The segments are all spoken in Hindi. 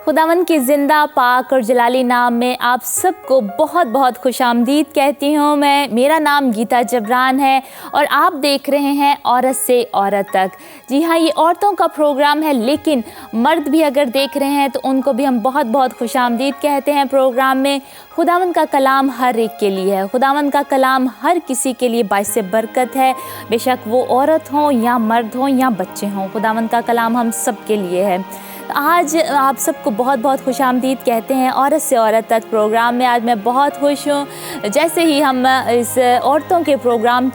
खुदावन की ज़िंदा पाक और जलाली नाम में आप सबको बहुत बहुत खुशामदीद कहती हूँ मैं। मेरा नाम गीता जबरान है और आप देख रहे हैं औरत से औरत तक। जी हाँ, ये औरतों का प्रोग्राम है, लेकिन मर्द भी अगर देख रहे हैं तो उनको भी हम बहुत बहुत खुशामदीद कहते हैं प्रोग्राम में। खुदावन का कलाम हर एक के लिए है, खुदावन का कलाम हर किसी के लिए बाइस बरकत है, बेशक वो औरत हों या मर्द हों या बच्चे हों। खुदावन का कलाम हम सब के लिए है। आज आप सबको बहुत बहुत खुशामदीद कहते हैं औरत से औरत तक प्रोग्राम में। आज मैं बहुत खुश हूँ। जैसे ही हम इस औरतों के प्रोग्राम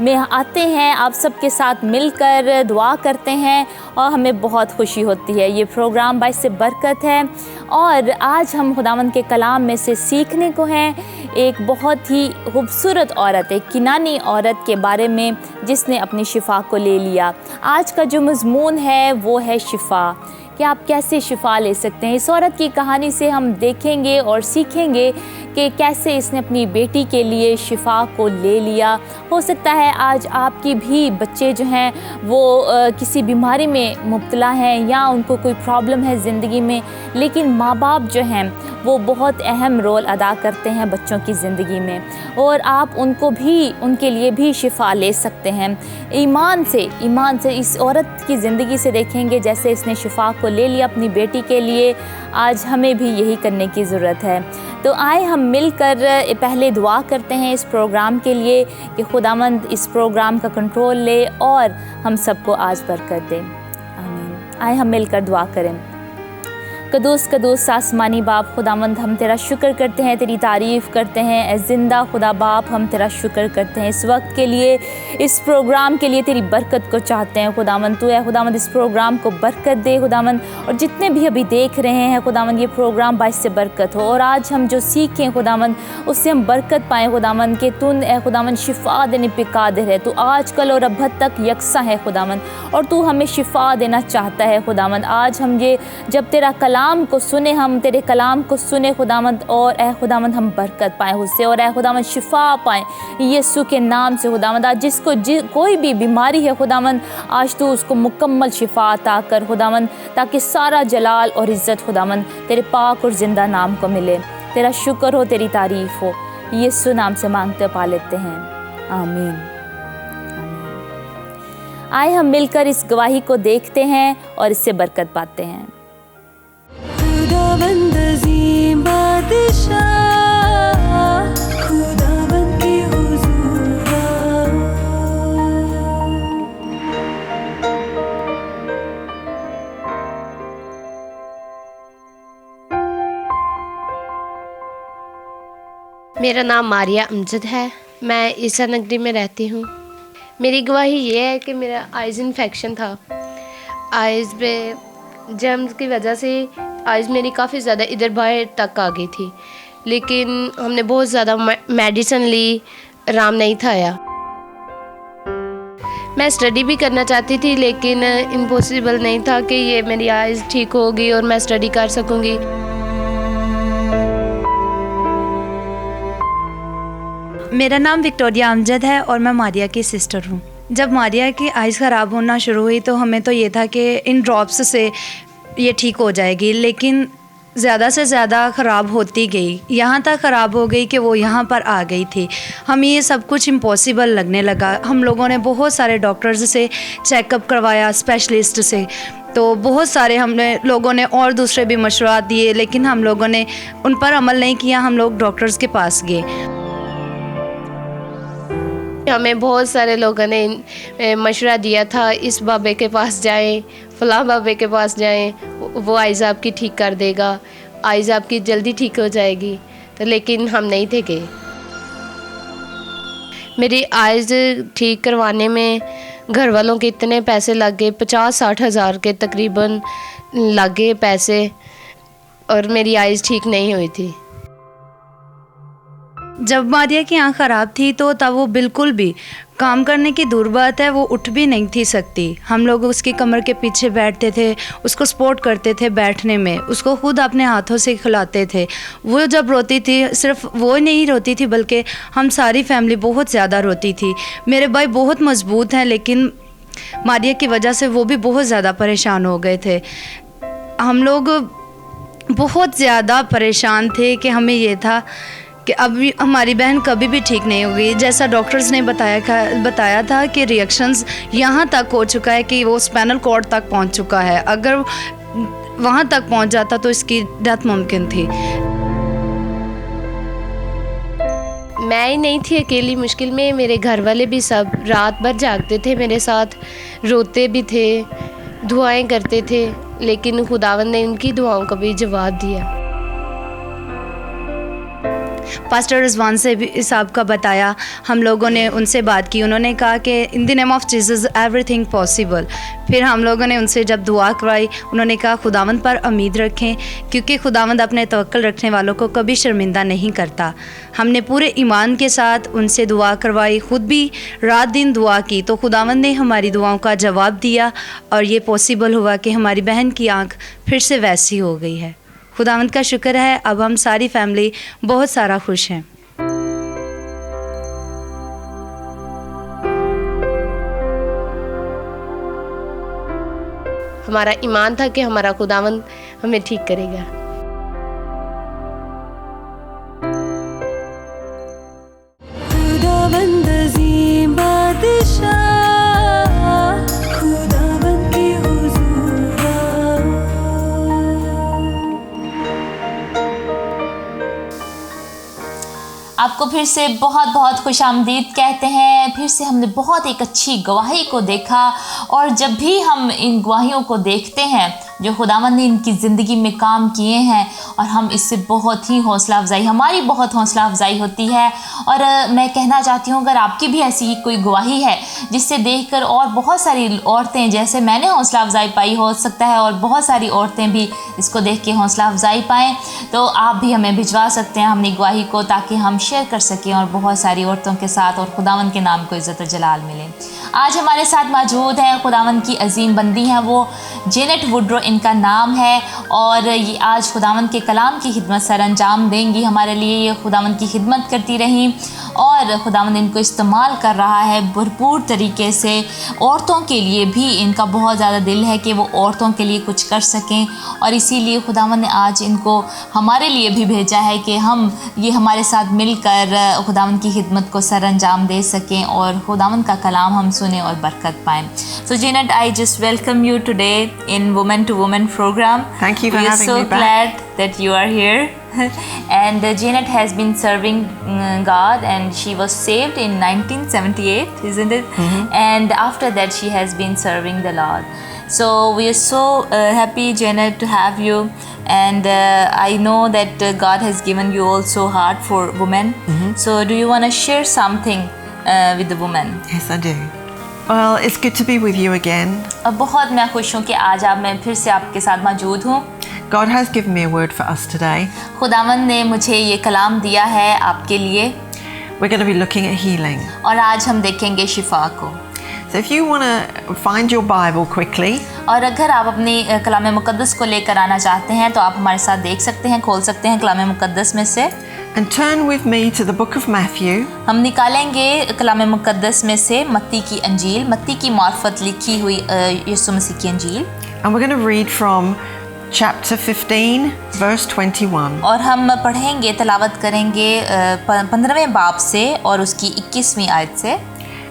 में आते हैं, आप सबके साथ मिलकर दुआ करते हैं और हमें बहुत खुशी होती है। ये प्रोग्राम बाइस बरकत है और आज हम खुदावंद के कलाम में से सीखने को हैं एक बहुत ही खूबसूरत औरत, एक किनानी औरत के बारे में जिसने अपनी शिफा को ले लिया। आज का जो मज़मून है वो है शिफा, कि आप कैसे शिफा ले सकते हैं। इस औरत की कहानी से हम देखेंगे और सीखेंगे कि कैसे इसने अपनी बेटी के लिए शिफा को ले लिया। हो सकता है आज आपकी भी बच्चे जो हैं वो किसी बीमारी में मुब्तला हैं या उनको कोई प्रॉब्लम है ज़िंदगी में, लेकिन माँ बाप जो हैं वो बहुत अहम रोल अदा करते हैं बच्चों की ज़िंदगी में, और आप उनके लिए भी शिफा ले सकते हैं। ईमान से इस औरत की ज़िंदगी से देखेंगे जैसे इसने शिफा को ले लिया अपनी बेटी के लिए। आज हमें भी यही करने की ज़रूरत है। तो आए हम मिलकर पहले दुआ करते हैं इस प्रोग्राम के लिए कि खुदावंद इस प्रोग्राम का कंट्रोल ले और हम सबको आज बरकत दे। आमीन। आए हम मिलकर दुआ करें। कदूस आसमानी बाप खुदावंद, हम तेरा शुक्र करते हैं, तेरी तारीफ़ करते हैं। ए ज़िंदा खुदा बाप, हम तेरा शुक्र करते हैं इस वक्त के लिए, इस प्रोग्राम के लिए तेरी बरकत को चाहते हैं खुदावंद। तू है खुदावंद, इस प्रोग्राम को बरकत दे खुदावंद, और जितने भी अभी देख रहे हैं खुदावंद ये प्रोग्राम बाइस से बरकत हो, और आज हम जो सीखें खुदावंद उससे हम बरकत पाएँ खुदावंद, कि तू है खुदावंद शिफा देने पे कादिर है। तू आज कल और अबद तक यकसा है खुदावंद, और तू हमें शिफा देना चाहता है खुदावंद। आज हम ये जब तेरा कलाम को सुने, हम तेरे कलाम को सुने खुदावंद, और ए खुदावंद हम बरकत पाएँ उससे, और ए खुदावंद शिफा पाएँ यीशु के नाम से खुदावंद। आज जिसको कोई भी बीमारी है खुदावंद, आज तू उसको मुकम्मल शिफा अता कर खुदावंद, ताकि सारा जलाल और इज़्ज़त खुदावंद तेरे पाक और ज़िंदा नाम को मिले। तेरा शुक्र हो, तेरी तारीफ़ हो, यीशु नाम से मांगते पा लेते हैं, आमीन। आए हम मिलकर इस गवाही को देखते हैं और इससे बरकत पाते हैं। खुदावंद अज़ीम बादशाह, खुदावंद की हुज़ूर आओ। मेरा नाम मारिया अमजद है, मैं ईसा नगरी में रहती हूँ। मेरी गवाही ये है कि मेरा आइज़ इन्फेक्शन था। आइज़ पे जर्म्स की वजह से आइज़ मेरी काफ़ी ज़्यादा इधर बाहर तक आ गई थी, लेकिन हमने बहुत ज़्यादा मेडिसिन ली, आराम नहीं था आया। मैं स्टडी भी करना चाहती थी, लेकिन इम्पॉसिबल नहीं था कि ये मेरी आइज़ ठीक होगी और मैं स्टडी कर सकूँगी। मेरा नाम विक्टोरिया अमजद है और मैं मारिया की सिस्टर हूँ। जब मारिया की आइज़ ख़राब होना शुरू हुई तो हमें तो ये था कि इन ड्रॉप्स से ये ठीक हो जाएगी, लेकिन ज़्यादा से ज़्यादा ख़राब होती गई। यहाँ तक ख़राब हो गई कि वो यहाँ पर आ गई थी। हमें ये सब कुछ इम्पॉसिबल लगने लगा। हम लोगों ने बहुत सारे डॉक्टर्स से चेकअप करवाया, स्पेशलिस्ट से, तो बहुत सारे लोगों ने और दूसरे भी मशवरा दिए, लेकिन हम लोगों ने उन पर अमल नहीं किया। हम लोग डॉक्टर्स के पास गए। हमें बहुत सारे लोगों ने मशवरा दिया था, इस बाबे के पास जाएं, फ़लाँ बाबे के पास जाएं, वो आइज़ आपकी ठीक कर देगा, आइज़ आपकी जल्दी ठीक हो जाएगी। तो लेकिन हम नहीं थे गए। मेरी आइज़ ठीक करवाने में घर वालों के इतने पैसे लग गए, 50-60 हज़ार के तकरीबन लग गए पैसे, और मेरी आइज़ ठीक नहीं हुई थी। जब मारिया की आँख ख़राब थी तो तब वो बिल्कुल भी काम करने की दूर बात है, वो उठ भी नहीं थी सकती। हम लोग उसकी कमर के पीछे बैठते थे, उसको सपोर्ट करते थे बैठने में, उसको खुद अपने हाथों से खिलाते थे। वो जब रोती थी, सिर्फ वो नहीं रोती थी बल्कि हम सारी फैमिली बहुत ज़्यादा रोती थी। मेरे भाई बहुत मजबूत हैं, लेकिन मारिया की वजह से वो भी बहुत ज़्यादा परेशान हो गए थे। हम लोग बहुत ज़्यादा परेशान थे कि हमें ये था कि अभी हमारी बहन कभी भी ठीक नहीं होगी। जैसा डॉक्टर्स ने बताया था कि रिएक्शंस यहाँ तक हो चुका है कि वो स्पाइनल कॉर्ड तक पहुँच चुका है। अगर वहाँ तक पहुँच जाता तो इसकी डेथ मुमकिन थी। मैं ही नहीं थी अकेली मुश्किल में, मेरे घर वाले भी सब रात भर जागते थे मेरे साथ, रोते भी थे, दुआएं करते थे, लेकिन खुदावंद ने उनकी दुआओं का भी जवाब दिया। पास्टर रिजवान से भी साहब का बताया, हम लोगों ने उनसे बात की, उन्होंने कहा कि in the name of Jesus everything possible. फिर हम लोगों ने उनसे जब दुआ करवाई, उन्होंने कहा खुदावंद पर उम्मीद रखें, क्योंकि खुदावंद अपने तवक्कल रखने वालों को कभी शर्मिंदा नहीं करता। हमने पूरे ईमान के साथ उनसे दुआ करवाई, ख़ुद भी रात दिन दुआ की, तो खुदावंद ने हमारी दुआओं का जवाब दिया और ये पॉसिबल हुआ कि हमारी बहन की आँख फिर से वैसी हो गई है। खुदावंद का शुक्र है, अब हम सारी फैमिली बहुत सारा खुश हैं। हमारा ईमान था कि हमारा खुदावंद हमें ठीक करेगा। खुदावंद अज़ीम बादशाह, खुदावंद के हुज़ूर आओ। आपको फिर से बहुत बहुत खुशामदीद कहते हैं। फिर से हमने बहुत एक अच्छी गवाही को देखा, और जब भी हम इन गवाहियों को देखते हैं जो खुदावंद ने इनकी ज़िंदगी में काम किए हैं, और हम इससे बहुत ही हौसला अफजाई, हमारी बहुत हौसला अफजाई होती है। और मैं कहना चाहती हूँ, अगर आपकी भी ऐसी कोई गवाही है जिससे देखकर और बहुत सारी औरतें, जैसे मैंने हौसला अफजाई पाई, हो सकता है और बहुत सारी औरतें भी इसको देख के हौसला अफजाई पाएँ, तो आप भी हमें भिजवा सकते हैं अपनी गवाही को, ताकि हम शेयर कर सकें और बहुत सारी औरतों के साथ और खुदावंद के नाम को इज़्ज़त और जलाल मिले। आज हमारे साथ मौजूद हैं खुदावंद की अजीम बंदी हैं, वो जेनेट वुड्रो इनका नाम है, और ये आज खुदावंद के कलाम की खिदमत सर अंजाम देंगी। हमारे लिए ये खुदावंद की खिदमत करती रहीं, और खुदावंद इनको इस्तेमाल कर रहा है भरपूर तरीके से। औरतों के लिए भी इनका बहुत ज़्यादा दिल है कि वो औरतों के लिए कुछ कर सकें, और इसीलिए खुदावंद ने आज इनको हमारे लिए भी भेजा है कि हम ये हमारे साथ मिलकर खुदावंद की खिदमत को सर अंजाम दे सकें और खुदावंद का कलाम हम सुने और बरकत पाएँ। So Janet, I just welcome you today in women to women program. Thank you for We are having so me back. glad that you are here. And Janet has been serving God, and she was saved in 1978, isn't it? And after that she has been serving the Lord. So we are so happy, Janet, to have you. And I know that God has given you also heart for women. So do you want to share something with the women? Yes, I do. Well, it's good to be with you again. बहुत मैं खुश हूँ कि आज आप मैं फिर से आपके साथ मौजूद हूँ। God has given me a word for us today. खुदावंद ने मुझे ये कलाम दिया है आपके लिए, We're going to be looking at healing. और आज हम देखेंगे शिफा को। So if you want to find your Bible quickly, और अगर आप अपनी कलाम मुक़द्दस को लेकर आना चाहते हैं तो आप हमारे साथ देख सकते हैं, खोल सकते हैं कलाम मुक़द्दस में से, and turn with me to the book of Matthew. हम निकालेंगे कलाम मुक़द्दस में से मत्ती की अंजील, मत्ती की मार्फत लिखी हुई यीशु मसीह की अंजील, And we're going to read from chapter 15, verse 21. और हम पढ़ेंगे, तलावत करेंगे 15वें बाब से और उसकी 21वीं आयत से।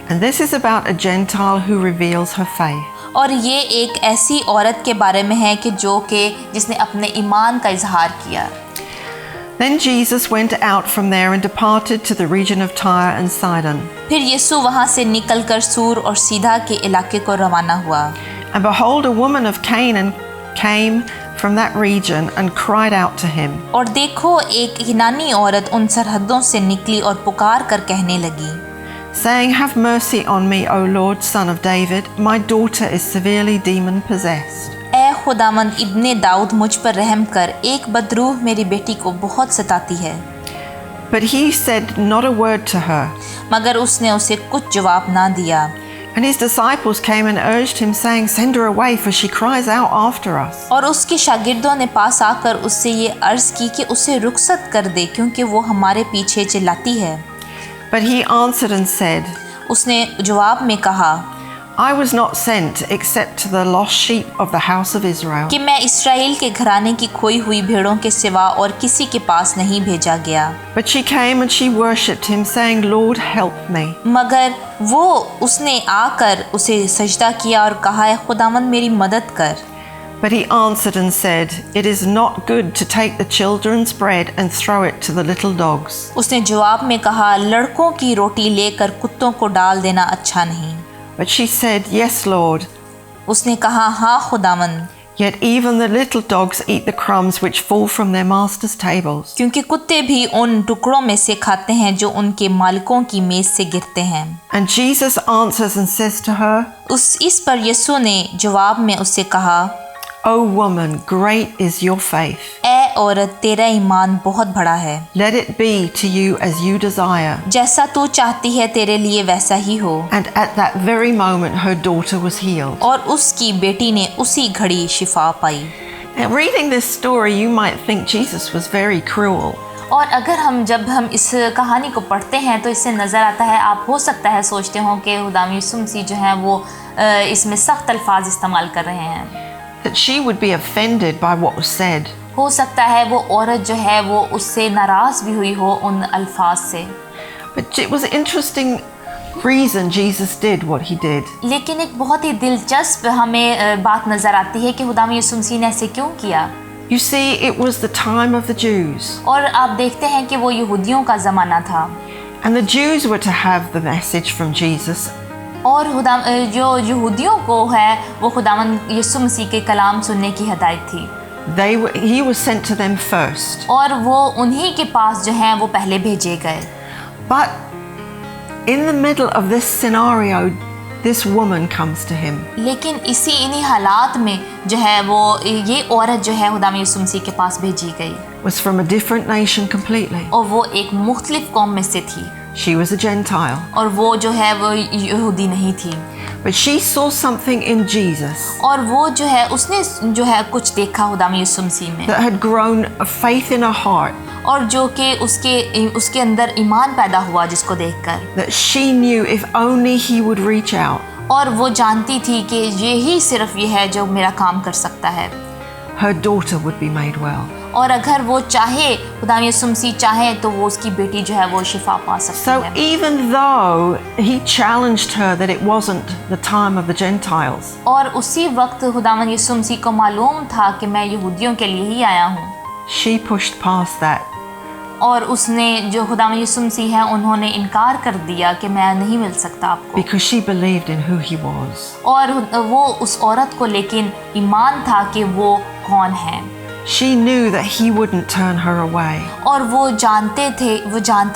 And this is about a Gentile who reveals her faith. और ये एक ऐसी औरत के बारे में है कि जिसने अपने ईमान का इजहार किया। Then Jesus went out from there and departed to the region of Tyre and Sidon. फिर यीशु वहाँ से निकलकर सूर और सीधा के इलाके को रवाना हुआ। And behold, a woman of Canaan came from that region and cried out to him. और देखो, एक यूनानी औरत उन सरहदों से निकली और पुकार कर कहने लगी, saying, Have mercy on me, O Lord, son of David. My daughter is severely demon possessed. ऐ खुदावंद इब्ने दाऊद, मुझ पर रहम कर, एक बदरूह मेरी बेटी को बहुत सताती है। But he said not a word to her. मगर उसने उसे कुछ जवाब ना दिया। And his disciples came and urged him, saying, Send her away, for she cries out after us. और उसके शागिर्दों ने पास आकर उससे ये अर्ज की कि उसे रुखसत कर दे, क्योंकि वो हमारे पीछे चिल्लाती है। But he answered and said, उसने जवाब में कहा, I was not sent except to the lost sheep of the house of Israel. कि मैं इस्राएल के घराने की खोई हुई भेड़ों के सिवा और किसी के पास नहीं भेजा गया। But she came and she worshipped him, saying, Lord, help me. मगर वो उसने आकर उसे सजदा किया और कहा, है खुदावंद मेरी मदद कर। But he answered and said, It is not good to take the children's bread and throw it to the little dogs. उसने जवाब में कहा, लड़कों की रोटी लेकर कुत्तों को डाल देना अच्छा नहीं। But she said, Yes, Lord. उसने कहा, हाँ खुदावंद, Yet even the little dogs eat the crumbs which fall from their master's tables. क्योंकि कुत्ते भी उन टुकड़ों में से खाते हैं जो उनके मालिकों की मेज से गिरते हैं। And Jesus answers and says to her, इस पर यीशु ने जवाब में उससे कहा, O woman, great is your faith. ऐ औरत, तेरा ईमान बहुत बड़ा है। Let it be to you as you desire. जैसा तू चाहती है तेरे लिए वैसा ही हो। And at that very moment her daughter was healed. और उसकी बेटी ने उसी घड़ी शिफा पाई। Now, reading this story, you might think Jesus was very cruel. और अगर जब हम इस कहानी को पढ़ते हैं तो इससे नज़र आता है, आप हो सकता है सोचते हो कि खुदावंद यीशु मसीह जो हैं वो इसमें सख्त अल्फाज इस्तेमाल कर रहे हैं। That she would be offended by what was said. हो सकता है वो औरत जो है वो उससे नाराज़ भी हुई हो उन अल्फाज से। But it was an interesting reason Jesus did what he did. लेकिन एक बहुत ही दिलचस्प हमें बात नज़र आती है कि खुदावंद यीशु मसीह ने ऐसे क्यों किया। You see, it was the time of the Jews. और आप देखते हैं कि वो यहूदियों का ज़माना था। And the Jews were to have the message from Jesus. और जो यहूदियों को है वो खुदावंद यीशु मसीह के कलाम सुनने की हिदायत थी। He was sent to them first. और वो उन्हीं के पास जो है वो पहले भेजे गए। But in the middle of this scenario, this woman comes to him. लेकिन इन्हीं हालात में जो है वो ये औरत जो है खुदावंद यीशु मसीह के पास भेजी गई। Was from a different nation completely. और वो एक मुख्तलिफ कौम में से थी। She was a Gentile. और वो जो है वो यहूदी नहीं थी। But she saw something in Jesus. और वो जो है उसने जो है कुछ देखा खुदावंद यीशु मसीह में। That had grown a faith in her heart. और जो कि उसके अंदर ईमान पैदा हुआ जिसको देखकर। That she knew if only he would reach out. और वो जानती थी कि यही सिर्फ ये है जो मेरा काम कर सकता है। Her daughter would be made well. और अगर वो चाहे खुदावंद यीशु मसीह चाहे तो वो उसकी बेटी जो है वो शिफा पा सकती So है। even though he challenged her that it wasn't the time of the Gentiles. और उसी वक्त खुदावंद यीशु मसीह को मालूम था कि मैं यहूदियों के लिए ही आया हूँ। She pushed past that. और उसने जो खुदावंद यीशु मसीह है उन्होंने इनकार कर दिया कि मैं नहीं मिल सकता आपको। Because she believed in who he was. और वो उस औरत को लेकिन ईमान था कि वो कौन है। She knew that he wouldn't turn her away. और वो जानती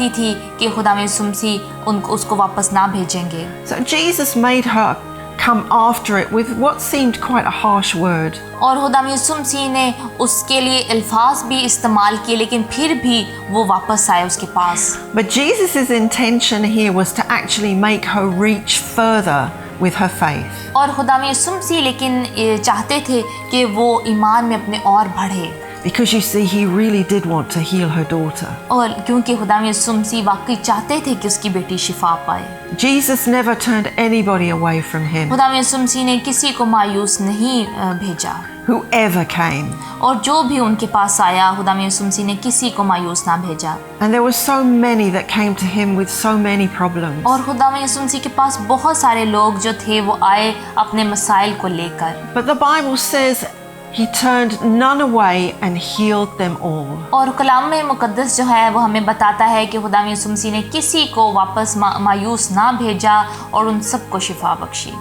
थी कि खुदावंद यीशु मसीह उसको वापस ना भेजेंगे। So Jesus made her come after it with what seemed quite a harsh word. और खुदावंद यीशु मसीह ने उसके लिए अल्फाज भी इस्तेमाल किए लेकिन फिर भी वो वापस आए उसके पास। But Jesus' intention here was to actually make her reach further with her faith. और खुदावंद यीशु मसीह लेकिन चाहते थे कि वो ईमान में अपने और बढ़े। Because you see, he really did want to heal her daughter. और क्योंकि खुदावंद यीशु मसीह वाकई चाहते थे कि उसकी बेटी शिफा पाए। Jesus never turned anybody away from him. खुदावंद यीशु मसीह ने किसी को मायूस नहीं भेजा। Whoever came. और जो भी उनके पास आया खुदावंद यीशु मसीह ने किसी को मायूस ना भेजा। And there were so many that came to him with so many problems. और खुदावंद यीशु मसीह के पास बहुत सारे लोग जो थे वो आए अपने मसाइल को लेकर। But the Bible says he turned none away and healed them all. और कलाम में मुकद्दस जो है वो हमें बताता है कि खुदावंद यीशु मसीह ने किसी को वापस मायूस ना भेजा और उन सबको शिफा Bakshi.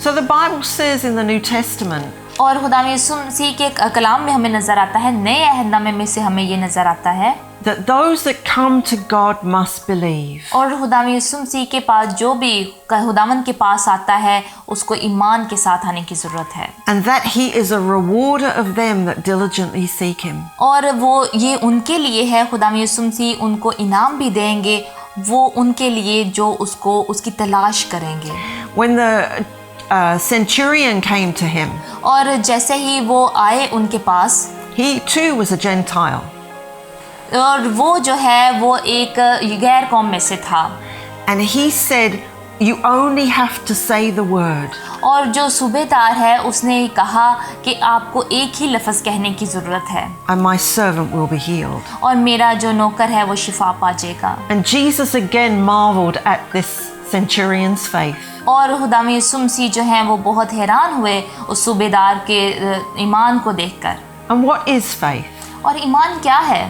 So the Bible says in the New Testament. और खुदावंद यीशु मसीह के कलाम में हमें नजर आता है, नए अहदनामे में से हमें ये नजर आता है That those that come to God must believe. और खुदावंद यीशु मसीह के पास जो भी खुदावंद के पास आता है उसको ईमान के साथ आने की जरूरत है। And that he is a rewarder of them that diligently seek him. और वो ये उनके लिए है, खुदावंद यीशु मसीह उनको इनाम भी देंगे, वो उनके लिए जो उसकी तलाश करेंगे। When the centurion came to him. और जैसे ही वो आए उनके पास, he too was a Gentile. और वो जो है वो एक गैर कौम में से था। And he said, you only have to say the word. और जो सूबेदार है उसने कहा कि आपको एक ही लफ्ज़ कहने की ज़रूरत है And my servant will be healed. और मेरा जो नौकर है वो शिफा पा जाएगा। And Jesus again marveled at this centurion's faith. और खुदाम यीशु मसीह जो हैं वो बहुत हैरान हुए उस सूबेदार के ईमान को देखकर। And what is faith? और ईमान क्या है?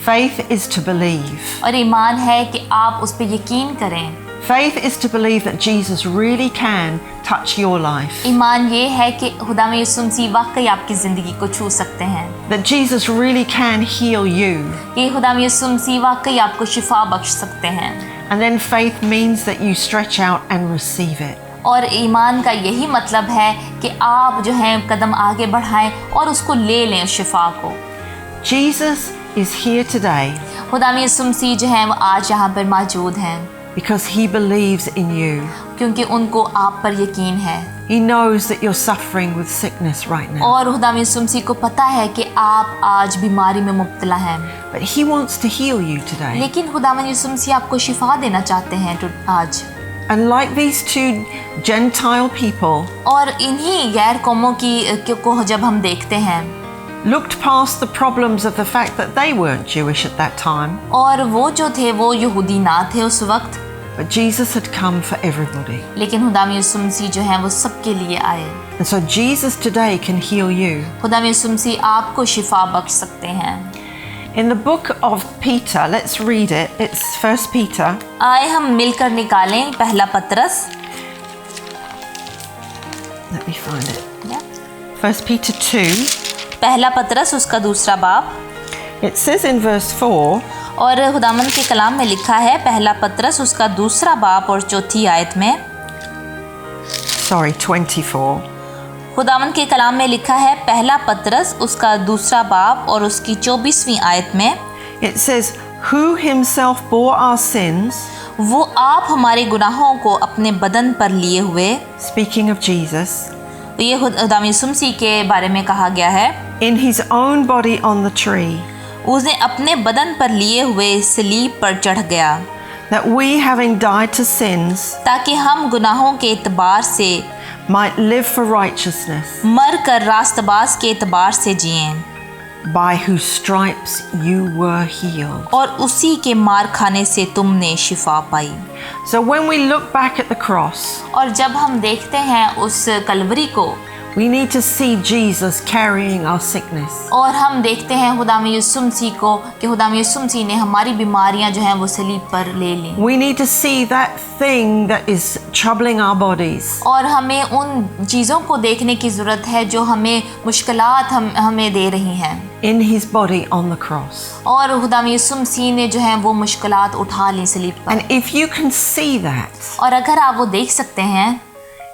Faith is to believe. और ईमान है कि आप उस पर यकीन करें। Faith is to believe that Jesus really can touch your life. ईमान ये है कि खुदाम यीशु मसीह वाकई आपकी ज़िंदगी को छू सकते हैं, That Jesus really can heal you. कि खुदाम यीशु मसीह वाकई आपको शिफा बख्श सकते हैं। And then faith means that you stretch out and receive it. और ईमान का यही मतलब है कि आप जो है कदम आगे बढ़ाएं और उसको ले लें उस शिफा को। Jesus is here today खुदाम यीशु मसीह जो है वो आज यहाँ पर मौजूद हैं because he believes in you. क्योंकि उनको आप पर यकीन है। He knows that you're suffering with sickness right now. और खुदाम यीशु मसीह को पता है कि आप आज बीमारी में मुब्तला हैं, But he wants to heal you today. लेकिन खुदाम यीशु मसीह आपको शिफा देना चाहते हैं आज। And like these two Gentile people और इन्हीं गैर कौमों को जब हम देखते हैं looked past the problems of the fact that they weren't Jewish at that time, और वो जो थे वो यहूदी ना थे उस वक्त, but Jesus had come for everybody. लेकिन खुदाम यीशु मसीह जो हैं वो सबके लिए आए। And so Jesus today can heal you. खुदाम यीशु मसीह आपको शिफा बख्श सकते हैं। In the book of Peter, let's read it. It's 1 Peter. आए हम मिलकर निकालें पहला पतरस। Let me find it. 1 Peter 2. पहला पतरस उसका दूसरा बाब। It says in verse 4, और खुदामंद के कलाम में लिखा है पहला पतरस उसका दूसरा बाब और चौथी आयत में, 24. खुदामंद के कलाम में लिखा है पहला पतरस उसका दूसरा बाब और उसकी 24वीं आयत में, It says, who himself bore our sins, वो आप हमारे गुनाहों को अपने बदन पर लिए हुए। speaking of Jesus, ये खुदाम यीशु मसीह के बारे में कहा गया है, in his own body on the tree, उसने अपने बदन पर लिए हुए सलीब पर चढ़ गया, that we, having died to sins, ताकि हम गुनाहों के एतबार से might live for righteousness, मर कर रास्तबाज के एतबार से जिएं, by whose stripes you were healed. और उसी के मार खाने से तुमने शिफा पाई। So when we look back at the cross, और जब हम देखते हैं उस कलवरी को, we need to see Jesus carrying our sickness. और हम देखते हैं खुदाम यीशु मसीह को कि खुदाम यीशु मसीह ने हमारी बीमारियां जो हैं वो सलीब पर ले ली। We need to see that thing that is troubling our bodies. और हमें उन चीज़ों को देखने की ज़रूरत है जो हमें मुश्किलात हमें दे रही हैं। In his body on the cross. और खुदाम यीशु मसीह ने जो है वो मुश्किलात उठा ली सलीब पर। And if you can see that, और अगर आप वो देख सकते हैं,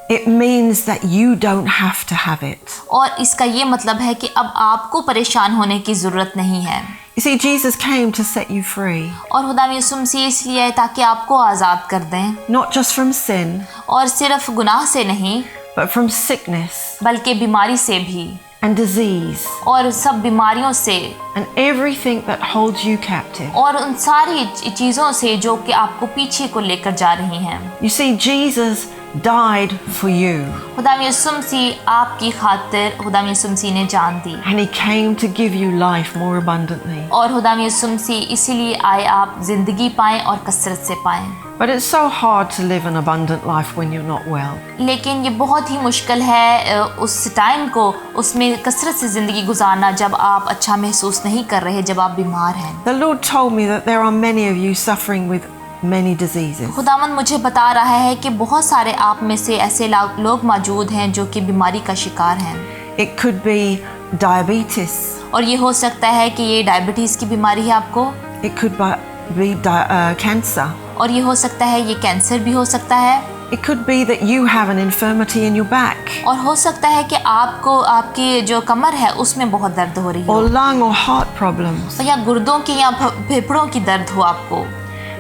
it means that you don't have to have it. और इसका ये मतलब है कि अब आपको परेशान होने की ज़रूरत नहीं है। You see, Jesus came to set you free, और खुदाम यीशु मसीह इसलिए है ताकि आपको आज़ाद कर दें, not just from sin, और सिर्फ गुनाह से नहीं but from sickness बल्कि बीमारी से भी, and disease और सब बीमारियों से, and everything that holds you captive. और उन सारी चीज़ों से जो कि आपको पीछे को लेकर जा रही हैं। You see, Jesus died for you, खुदाम यीशु मसीह आपकी खातिर खुदाम यीशु मसीह ने जान दी, and he came to give you life more abundantly. और खुदाम यीशु मसीह इसीलिए आए आप ज़िंदगी पाएं और कसरत से पाएं। But it's so hard to live an abundant life when you're not well. लेकिन ये बहुत ही मुश्किल है उस टाइम को उसमें कसरत से ज़िंदगी गुजारना जब आप अच्छा महसूस नहीं कर रहे, जब आप बीमार हैं। The Lord told me that there are many of you suffering with many diseases. खुदावंद मुझे बता रहा है कि बहुत सारे आप में से ऐसे लोग मौजूद हैं जो कि बीमारी का शिकार हैं। It could be diabetes. और ये हो सकता है कि ये डायबिटीज़ की बीमारी है आपको, It could be cancer. और ये हो सकता है ये कैंसर भी हो सकता है, It could be that you have an infirmity in your back, और हो सकता है कि आपको आपकी जो कमर है उसमें बहुत दर्द हो रही हो, or lung or heart problems. या गुर्दों की या फेफड़ों की दर्द हो आपको।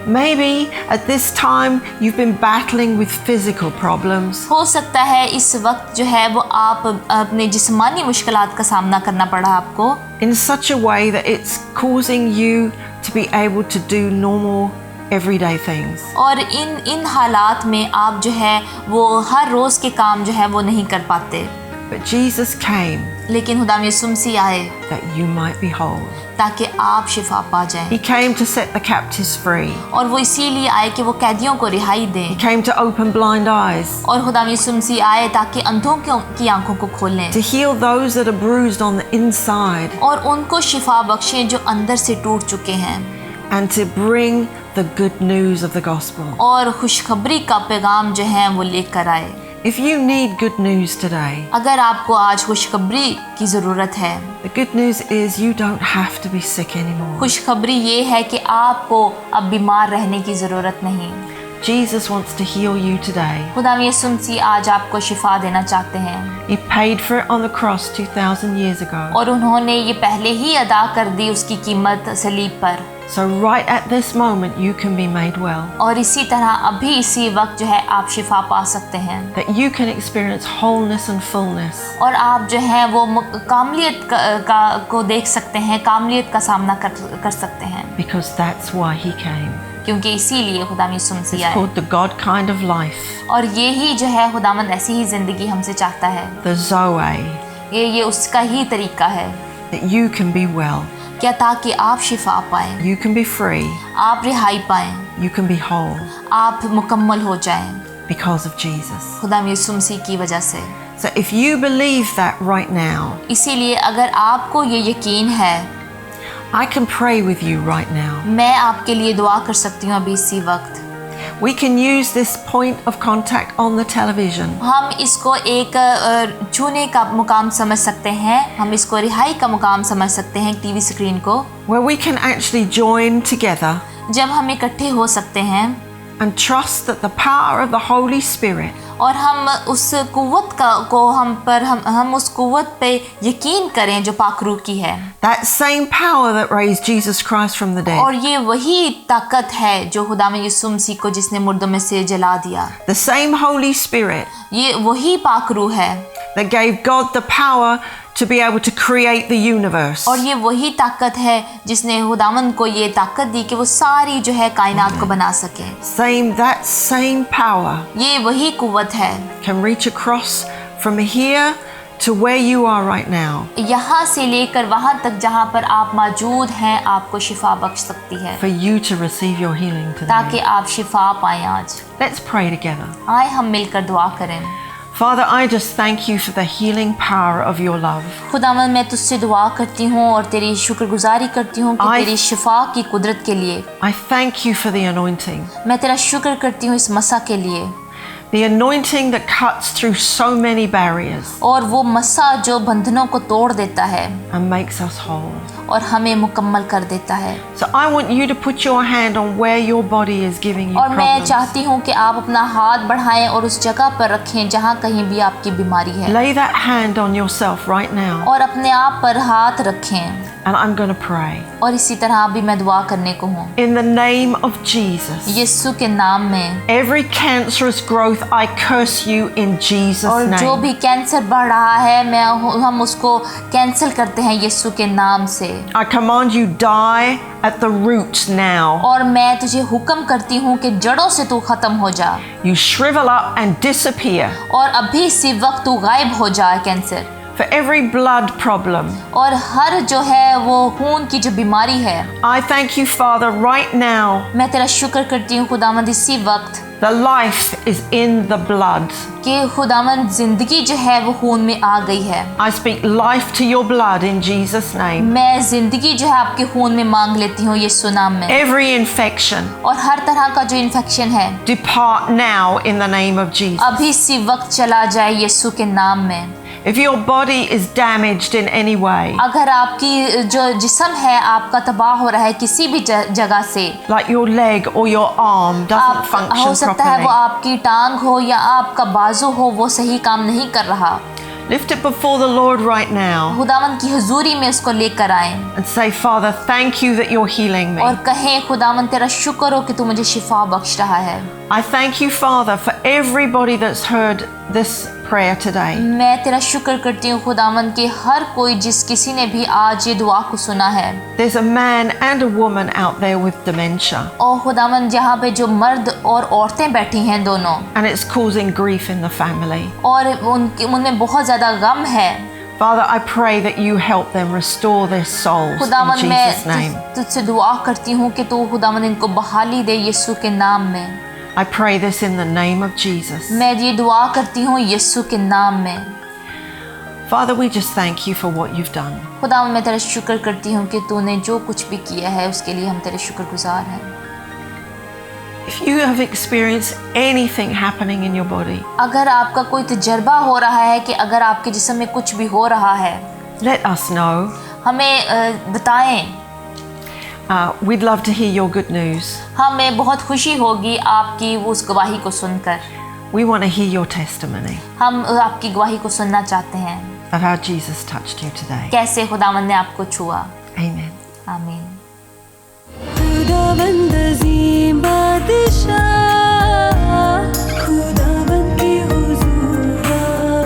Maybe at this time you've been battling with physical problems. हो सकता है इस वक्त जो है वो आप अपने जिस्मानी मुश्किलात का सामना करना पड़ा आपको, In such a way that it's causing you to be able to do normal everyday things. और इन हालात में आप जो है वो हर रोज़ के काम जो है वो नहीं कर पाते, But Jesus came लेकिन खुदाम यीशु मसीह आए that you might be whole. ताकि आप शिफा पा जाएं। He came to set the captives free. और वो इसीलिए आए कि वो कैदियों को रिहाई He दें। came to open blind eyes, और खुदाम यीशु मसीह आए ताकि अंधों की आंखों को खोलें to heal those that are bruised on the inside, और उनको शिफा बख्शें जो अंदर से टूट चुके हैं, and to bring the good news of the gospel. और खुशखबरी का पैगाम जो है वो लेकर आए। If you need good news today, अगर आपको आज खुशखबरी की ज़रूरत है, the good news is you don't have to be sick anymore. खुशखबरी ये है कि आपको अब बीमार रहने की ज़रूरत नहीं। Jesus wants to heal you today. खुदाम यीशु मसीह आज आपको शिफा देना चाहते हैं He paid for it on the cross 2,000 years ago. और उन्होंने ये पहले ही अदा कर दी उसकी कीमत सलीब पर। So right at this moment you can be made well. और इसी तरह अभी इसी वक्त जो है आप शिफा पा सकते हैं That you can experience wholeness and fullness. और आप जो है वो कामलियत को देख सकते हैं, कामलियत का सामना कर सकते हैं, Because that's why he came. क्योंकि इसीलिए खुदाम यीशु It's मसीह आए। called the God kind of life. और ये ही जो है खुदावंद ऐसी ही ज़िंदगी हमसे चाहता है। The Zoe. ये उसका ही तरीका है That you can be well. क्या ताकि आप शिफा पाएं, You can be free. आप रिहाई पाएं, You can be whole. आप मुकम्मल हो जाएं Because of Jesus. खुदाम यीशु मसीह की वजह से। So if you believe that right now, इसीलिए अगर आपको ये यकीन है, I can pray with you right now. मैं आपके लिए दुआ कर सकती हूँ अभी इसी वक्त। We can use this point of contact on the television. हम इसको एक छूने का मुकाम समझ सकते हैं, हम इसको रिहाई का मुकाम समझ सकते हैं टीवी स्क्रीन को, Where we can actually join together जब हम इकट्ठे हो सकते हैं and trust that the power of the Holy Spirit और हम उस कुव्वत को हम उस कुव्वत पे यकीन करें जो पाकरू की है। that same power that raised Jesus Christ from the dead, और ये वही ताकत है जो खुदा में यीशु मसीह को जिसने मुर्दों में से जला दिया। the same Holy Spirit ये वही पाकरू है that gave God the power to be able to create the universe. और ये वही ताकत है जिसने खुदावंद को ये ताकत दी कि वो सारी जो है कायनात को बना सके। That same power ये वही कुव्वत है can reach across from here to where you are right now. यहाँ से लेकर वहाँ तक जहाँ पर आप मौजूद हैं, आपको शिफा बख्श सकती है For you to receive your healing ताकि today. आप शिफा पाएं आज। Let's pray together. आए हम मिलकर दुआ करें। Father, I just thank you for the healing power of your love. खुदावंद मैं तुझसे दुआ करती हूँ और तेरी शुक्रगुजारी करती हूँ कि तेरी शिफा की कुदरत के लिए। I thank you for the anointing. मैं तेरा शुक्र करती हूँ इस मसा के लिए, The anointing that cuts through so many barriers और वो मसा जो बंधनों को तोड़ देता है and makes us whole. और हमें मुकम्मल कर देता है। So I want you to put your hand on where your body is giving you और मैं problems. चाहती हूँ कि आप अपना हाथ बढ़ाएं और उस जगह पर रखें जहाँ कहीं भी आपकी बीमारी है, Lay that hand on yourself right now और अपने आप पर हाथ रखें। and I'm going to pray. और इसी तरह भी मैं दुआ करने को हूँ In the name of Jesus, यीशु के नाम में। every cancerous growth, I curse you in Jesus' और जो name. भी कैंसर बढ़ रहा है हम उसको कैंसिल करते हैं यीशु के नाम से। I command you die at the roots now. और मैं तुझे हुक्म करती हूँ कि जड़ों से तू खत्म हो जा You shrivel up and disappear. और अभी इसी वक्त तू गायब हो जाए cancer. For every blood problem, और हर जो है वो खून की जो बीमारी है, I thank you, Father, right now. मैं तेरा शुक्र करती हूँ खुदावंद इसी वक्त The life is in the blood. कि खुदावंद जिंदगी जो है वो खून में आ गई है। I speak life to your blood in Jesus' name. मैं जिंदगी जो है आपके खून में मांग लेती हूँ यीशु नाम में। Every infection, और हर तरह का जो इन्फेक्शन है depart now in the name of Jesus. अभी इसी वक्त चला जाए यीशु के नाम में। If your body is damaged in any way, अगर आपकी जो जिस्म है आपका तबाह हो रहा है किसी भी जगह से, like your leg or your arm doesn't हो function सकता है वो properly, आपकी टांग हो या आपका बाजू हो वो सही काम नहीं कर रहा, lift it before the Lord right now खुदावंद की हुजूरी में उसको लेकर आए and say, Father, thank you that you're healing me. और कहें खुदावंद तेरा शुक्र हो कि तू मुझे शिफा बख्श रहा है। I thank you, Father, for everybody that's heard this prayer today. मैं तेरा शुक्र करती हूँ खुदावंद के हर कोई जिस किसी ने भी आज ये दुआ को सुना है। There's a man and a woman out there with dementia, और खुदावंद यहाँ पे जो मर्द और औरतें बैठी हैं दोनों, and it's causing grief in the family. और उनमें बहुत ज़्यादा गम है। Father, I pray that you help them restore their souls in खुदावंद Jesus' मैं name. तुझसे दुआ करती हूँ कि तू खुदावंद इनको बहाली दे यीशु के नाम में। I pray this in the name of Jesus. मैं ये दुआ करती हूँ यीशु के नाम में। Father, we just thank you for what you've done. खुदावंद मैं तेरा शुक्र करती हूँ कि तूने जो कुछ भी किया है उसके लिए हम तेरे शुक्रगुजार हैं। If you have experienced anything happening in your body, अगर आपका कोई तजर्बा हो रहा है कि अगर आपके जिस्म में कुछ भी हो रहा है, let us know. हमें बताएं। We'd love to hear your good news. हमें बहुत खुशी होगी आपकी उस गवाही को सुनकर। We want to hear your testimony हम आपकी गवाही को सुनना चाहते हैं, of how Jesus touched you today. कैसे खुदावंद ने आपको छुआ। Amen. आमीन। खुदावंद अज़ीम बादशाह, खुदावंद के हुज़ूर आओ।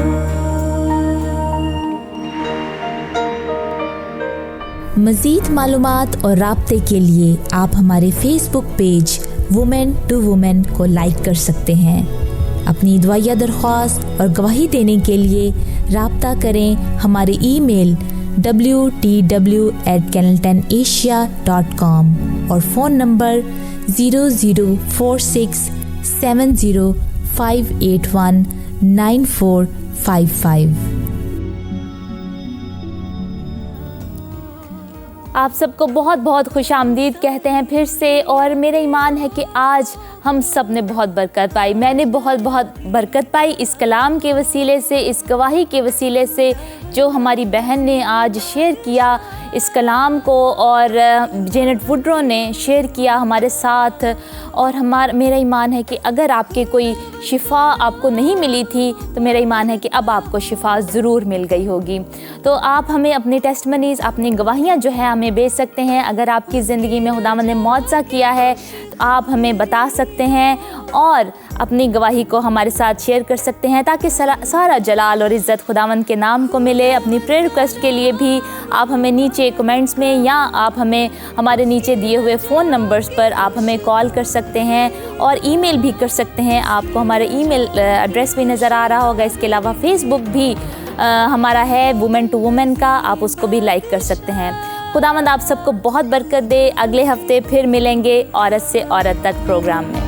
मज़ीद मालूमात और राब्ते के लिए आप हमारे Facebook page women to women को लाइक कर सकते हैं। अपनी दुआया दरख्वास्त और गवाही देने के लिए राब्ता करें हमारे ईमेल wtw@canaltonasia.com और फ़ोन नंबर 004670581945। आप सबको बहुत बहुत खुशामदीद कहते हैं फिर से, और मेरा ईमान है कि आज हम सब ने बहुत बरकत पाई। मैंने बहुत बहुत बरकत पाई इस कलाम के वसीले से, इस गवाही के वसीले से जो हमारी बहन ने आज शेयर किया इस कलाम को, और जेनेट वुड्रो ने शेयर किया हमारे साथ। और मेरा ईमान है कि अगर आपके कोई शिफा आपको नहीं मिली थी तो मेरा ईमान है कि अब आपको शिफा ज़रूर मिल गई होगी। तो आप हमें अपनी टेस्टमनीज़, अपनी गवाहियाँ जो है हमें भेज सकते हैं। अगर आपकी ज़िंदगी में खुदावंद ने मौजज़ा किया है तो आप हमें बता सकते हैं और अपनी गवाही को हमारे साथ शेयर कर सकते हैं, ताकि सारा जलाल और इज़्ज़त खुदावंद के नाम को मिले। अपनी प्रेयर रिक्वेस्ट के लिए भी आप हमें नीचे कमेंट्स में, या आप हमें हमारे नीचे दिए हुए फ़ोन नंबर्स पर आप हमें कॉल कर सकते हैं और ईमेल भी कर सकते हैं। आपको हमारा ईमेल एड्रेस भी नज़र आ रहा होगा। इसके अलावा फेसबुक भी हमारा है वुमेन टू वुमेन का, आप उसको भी लाइक कर सकते हैं। खुदावंद आप सबको बहुत बरकत दे। अगले हफ्ते फिर मिलेंगे औरत से औरत तक प्रोग्राम में।